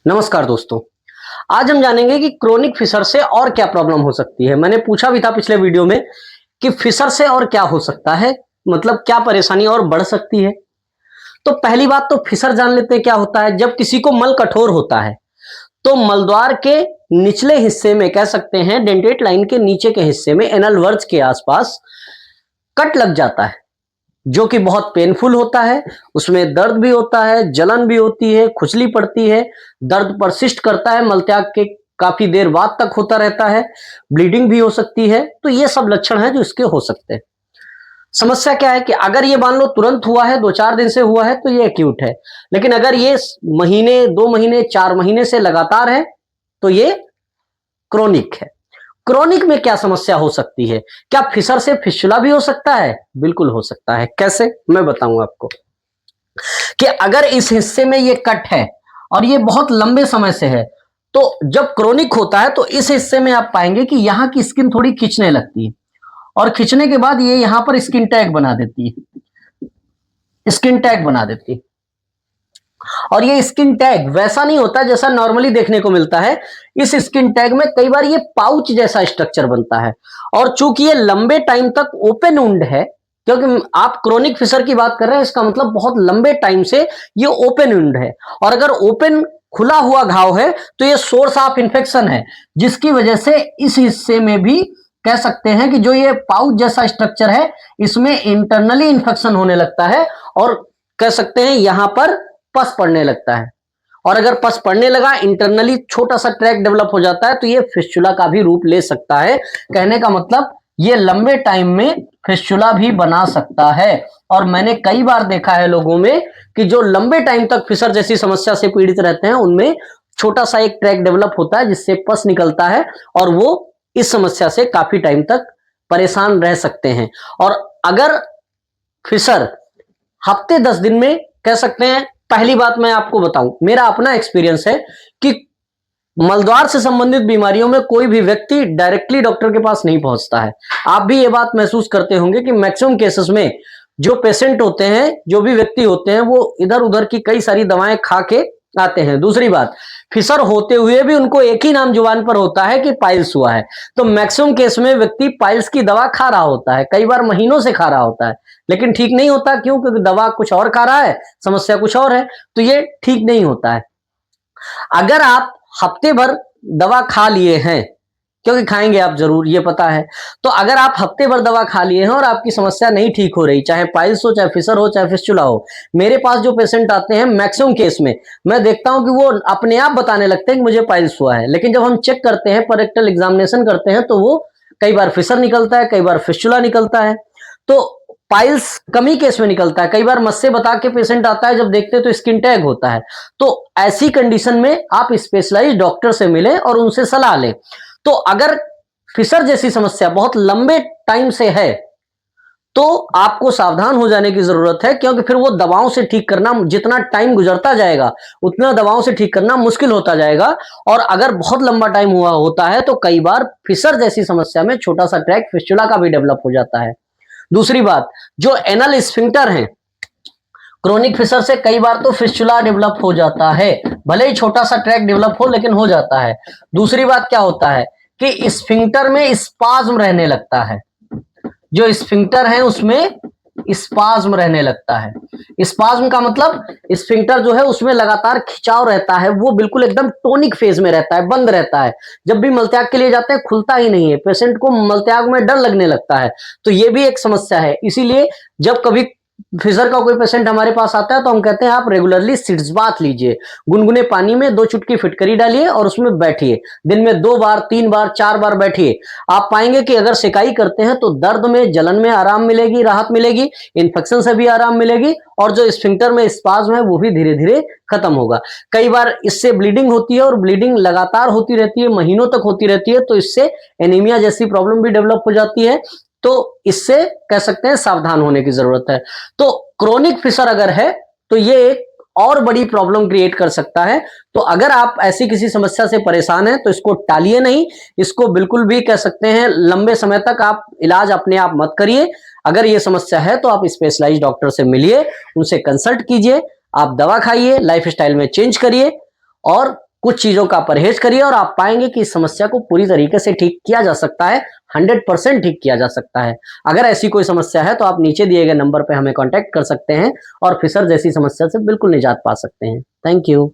नमस्कार दोस्तों। आज हम जानेंगे कि क्रोनिक फिशर से और क्या प्रॉब्लम हो सकती है। मैंने पूछा भी था पिछले वीडियो में कि फिशर से और क्या हो सकता है, मतलब क्या परेशानी और बढ़ सकती है। तो पहली बात तो फिशर जान लेते हैं क्या होता है। जब किसी को मल कठोर होता है तो मलद्वार के निचले हिस्से में, कह सकते हैं डेंटेट लाइन के नीचे के हिस्से में, एनल वर्ज के आसपास कट लग जाता है, जो कि बहुत पेनफुल होता है। उसमें दर्द भी होता है, जलन भी होती है, खुजली पड़ती है, दर्द परसिस्ट करता है, मलत्याग के काफी देर बाद तक होता रहता है, ब्लीडिंग भी हो सकती है। तो ये सब लक्षण हैं जो इसके हो सकते हैं। समस्या क्या है कि अगर ये मान लो तुरंत हुआ है, 2-4 दिन से हुआ है, तो ये एक्यूट है। लेकिन अगर ये महीने, 2 महीने, 4 महीने से लगातार है तो ये क्रोनिक है। क्रोनिक में क्या समस्या हो सकती है? क्या फिशर से फिस्टुला भी हो सकता है? बिल्कुल हो सकता है। कैसे? मैं बताऊंगा आपको कि अगर इस हिस्से में ये कट है और ये बहुत लंबे समय से है, तो जब क्रोनिक होता है तो इस हिस्से में आप पाएंगे कि यहां की स्किन थोड़ी खींचने लगती है और खींचने के बाद ये यहां पर स्किन टैग बना देती है, स्किन टैग बना देती है। और ये स्किन टैग वैसा नहीं होता जैसा नॉर्मली देखने को मिलता है। इस स्किन टैग में कई बार ये पाउच जैसा स्ट्रक्चर बनता है, और चूंकि ये लंबे टाइम तक ओपन वुंड है, क्योंकि आप क्रोनिक फिशर की बात कर रहे हैं, इसका मतलब बहुत लंबे टाइम से ये ओपन वुंड है। और अगर ओपन खुला हुआ घाव है तो ये सोर्स ऑफ इंफेक्शन है, जिसकी वजह से इस हिस्से में भी कह सकते हैं कि जो ये पाउच जैसा स्ट्रक्चर है, इसमें इंटरनली इंफेक्शन होने लगता है और कह सकते हैं यहां पर पस पड़ने लगता है। और अगर पस पड़ने लगा, इंटरनली छोटा सा ट्रैक डेवलप हो जाता है, तो ये फिस्टुला का भी रूप ले सकता है। कहने का मतलब ये लंबे टाइम में फिस्टुला भी बना सकता है। और मैंने कई बार देखा है लोगों में कि जो लंबे टाइम तक फिशर जैसी समस्या से पीड़ित रहते हैं, उनमें छोटा सा एक ट्रैक डेवलप होता है जिससे पस निकलता है, और वो इस समस्या से काफी टाइम तक परेशान रह सकते हैं। और अगर फिशर हफ्ते 10 दिन में, कह सकते हैं, पहली बात मैं आपको बताऊं, मेरा अपना एक्सपीरियंस है कि मलद्वार से संबंधित बीमारियों में कोई भी व्यक्ति डायरेक्टली डॉक्टर के पास नहीं पहुंचता है। आप भी ये बात महसूस करते होंगे कि मैक्सिमम केसेस में जो पेशेंट होते हैं, जो भी व्यक्ति होते हैं, वो इधर उधर की कई सारी दवाएं खा के आते हैं। दूसरी बात, फिशर होते हुए भी उनको एक ही नाम जुबान पर होता है कि पाइल्स हुआ है। तो मैक्सिमम केस में व्यक्ति पाइल्स की दवा खा रहा होता है, कई बार महीनों से खा रहा होता है, लेकिन ठीक नहीं होता। क्यों? क्योंकि दवा कुछ और खा रहा है, समस्या कुछ और है, तो ये ठीक नहीं होता है। अगर आप हफ्ते भर दवा खा लिए हैं, क्योंकि खाएंगे आप जरूर, ये पता है, तो अगर आप हफ्ते भर दवा खा लिए हैं और आपकी समस्या नहीं ठीक हो रही, चाहे पाइल्स हो, चाहे फिशर हो, चाहे फिस्टुला हो, मेरे पास जो पेशेंट आते हैं मैक्सिमम केस में मैं देखता हूं कि वो अपने आप बताने लगते हैं कि मुझे पाइल्स हुआ है। लेकिन जब हम चेक करते हैं, पेरेक्टल एग्जामिनेशन करते हैं, तो वो कई बार फिशर निकलता है, कई बार फिस्टुला निकलता है। तो पाइल्स कमी केस में निकलता है। कई बार मस्से बता के पेशेंट आता है, जब देखते हैं तो स्किन टैग होता है। तो ऐसी कंडीशन में आप स्पेशलाइज्ड डॉक्टर से मिलें और उनसे सलाह लें। तो अगर फिशर जैसी समस्या बहुत लंबे टाइम से है तो आपको सावधान हो जाने की जरूरत है, क्योंकि फिर वो दवाओं से ठीक करना, जितना टाइम गुजरता जाएगा उतना दवाओं से ठीक करना मुश्किल होता जाएगा। और अगर बहुत लंबा टाइम हुआ होता है तो कई बार फिशर जैसी समस्या में छोटा सा ट्रैक फिस्टुला का भी डेवलप हो जाता है। दूसरी बात, जो एनल स्फिंक्टर है, क्रोनिक फिशर से कई बार तो फिस्टुला डेवलप हो जाता है, भले ही छोटा सा ट्रैक डेवलप हो, लेकिन हो जाता है। दूसरी बात क्या होता है कि स्फिंक्टर में स्पाज्म रहने लगता है, जो स्फिंक्टर है उसमें स्पाज्म रहने लगता है। स्पाज्म का मतलब स्फिंक्टर जो है उसमें लगातार खिंचाव रहता है, वो बिल्कुल एकदम टोनिक फेज में रहता है, बंद रहता है। जब भी मलत्याग के लिए जाते हैं खुलता ही नहीं है, पेशेंट को मलत्याग में डर लगने लगता है। तो ये भी एक समस्या है। इसीलिए जब कभी फिशर का कोई पेशेंट हमारे पास आता है तो हम कहते हैं आप रेगुलरली सिट्स बाथ लीजिए, गुनगुने पानी में 2 चुटकी फिटकरी डालिए और उसमें बैठिए, दिन में 2 बार, 3 बार, 4 बार बैठिए। आप पाएंगे कि अगर सिकाई करते हैं तो दर्द में, जलन में आराम मिलेगी, राहत मिलेगी, इन्फेक्शन से भी आराम मिलेगी, और जो स्फिंक्टर में स्पाज्म है वो भी धीरे धीरे खत्म होगा। कई बार इससे ब्लीडिंग होती है और ब्लीडिंग लगातार होती रहती है, महीनों तक होती रहती है, तो इससे एनीमिया जैसी प्रॉब्लम भी डेवलप हो जाती है। तो इससे कह सकते हैं सावधान होने की जरूरत है। तो क्रोनिक फिशर अगर है तो ये एक और बड़ी प्रॉब्लम क्रिएट कर सकता है। तो अगर आप ऐसी किसी समस्या से परेशान हैं तो इसको टालिए नहीं, इसको बिल्कुल भी कह सकते हैं लंबे समय तक आप इलाज अपने आप मत करिए। अगर ये समस्या है तो आप स्पेशलाइज्ड डॉक्टर से मिलिए, उनसे कंसल्ट कीजिए, आप दवा खाइए, लाइफ स्टाइल में चेंज करिए, और कुछ चीजों का परहेज करिए और आप पाएंगे कि इस समस्या को पूरी तरीके से ठीक किया जा सकता है, 100% ठीक किया जा सकता है। अगर ऐसी कोई समस्या है तो आप नीचे दिए गए नंबर पे हमें कांटेक्ट कर सकते हैं और फिशर जैसी समस्या से बिल्कुल निजात पा सकते हैं। Thank you.